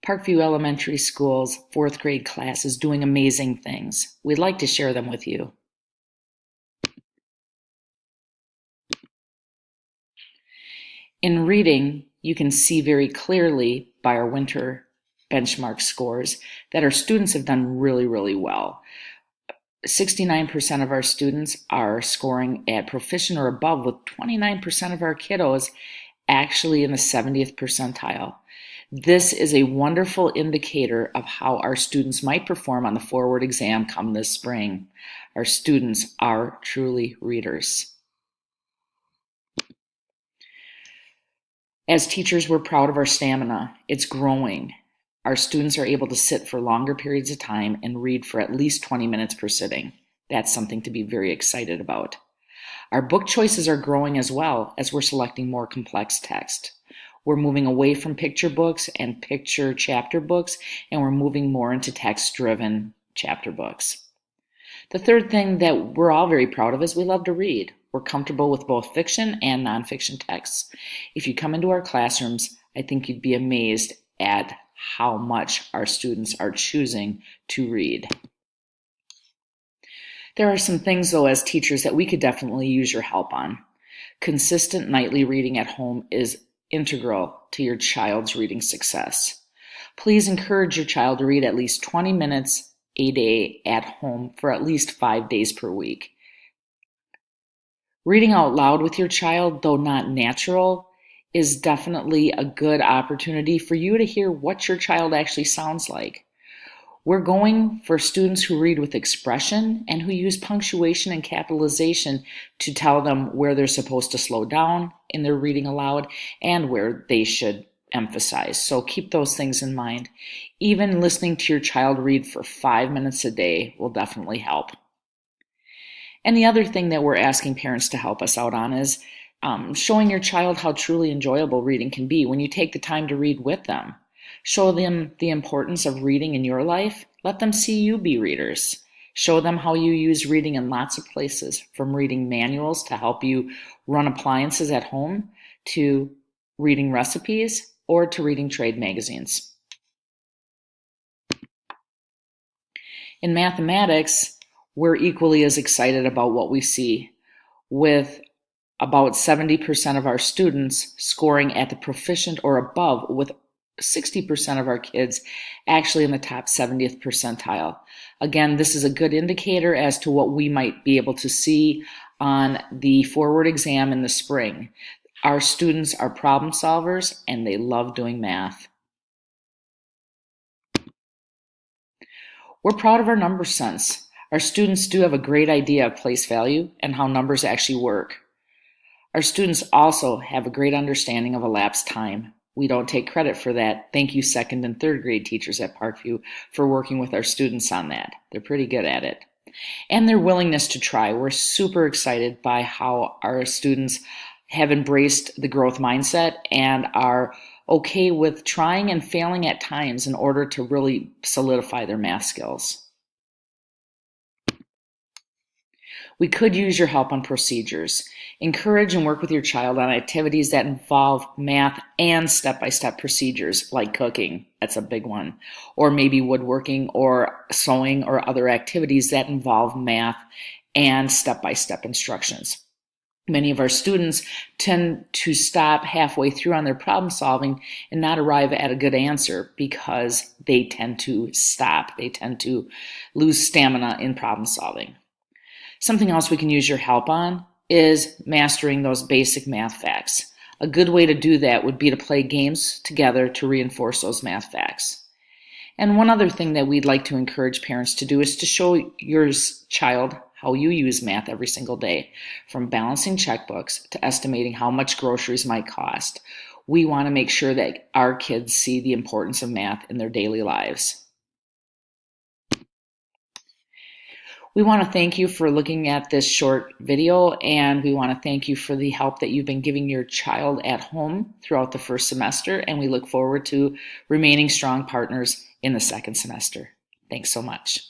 Parkview Elementary School's fourth grade class is doing amazing things. We'd like to share them with you. In reading, you can see very clearly by our winter benchmark scores that our students have done really, really well. 69% of our students are scoring at proficient or above, with 29% of our kiddos actually in the 70th percentile. This is a wonderful indicator of how our students might perform on the forward exam come this spring. Our students are truly readers. As teachers, we're proud of our stamina. It's growing. Our students are able to sit for longer periods of time and read for at least 20 minutes per sitting. That's something to be very excited about. Our book choices are growing as well as we're selecting more complex text. We're moving away from picture books and picture chapter books, and we're moving more into text-driven chapter books. The third thing that we're all very proud of is we love to read. We're comfortable with both fiction and nonfiction texts. If you come into our classrooms, I think you'd be amazed at how much our students are choosing to read. There are some things, though, as teachers that we could definitely use your help on. Consistent nightly reading at home is integral to your child's reading success. Please encourage your child to read at least 20 minutes a day at home for at least 5 days per week. Reading out loud with your child, though not natural, is definitely a good opportunity for you to hear what your child actually sounds like. We're going for students who read with expression and who use punctuation and capitalization to tell them where they're supposed to slow down in their reading aloud and where they should emphasize. So keep those things in mind. Even listening to your child read for 5 minutes a day will definitely help. And the other thing that we're asking parents to help us out on is showing your child how truly enjoyable reading can be when you take the time to read with them. Show them the importance of reading in your life. Let them see you be readers. Show them how you use reading in lots of places, from reading manuals to help you run appliances at home, to reading recipes, or to reading trade magazines. In mathematics, we're equally as excited about what we see, with about 70% of our students scoring at the proficient or above, with 60% of our kids actually in the top 70th percentile. Again, this is a good indicator as to what we might be able to see on the forward exam in the spring. Our students are problem solvers and they love doing math. We're proud of our number sense. Our students do have a great idea of place value and how numbers actually work. Our students also have a great understanding of elapsed time. We don't take credit for that. Thank you, second and third grade teachers at Parkview, for working with our students on that. They're pretty good at it. And their willingness to try. We're super excited by how our students have embraced the growth mindset and are okay with trying and failing at times in order to really solidify their math skills. We could use your help on procedures. Encourage and work with your child on activities that involve math and step-by-step procedures, like cooking. That's a big one. Or maybe woodworking or sewing or other activities that involve math and step-by-step instructions. Many of our students tend to stop halfway through on their problem solving and not arrive at a good answer because they tend to stop. They tend to lose stamina in problem solving. Something else we can use your help on is mastering those basic math facts. A good way to do that would be to play games together to reinforce those math facts. And one other thing that we'd like to encourage parents to do is to show your child how you use math every single day, from balancing checkbooks to estimating how much groceries might cost. We want to make sure that our kids see the importance of math in their daily lives. We want to thank you for looking at this short video, and we want to thank you for the help that you've been giving your child at home throughout the first semester, and we look forward to remaining strong partners in the second semester. Thanks so much.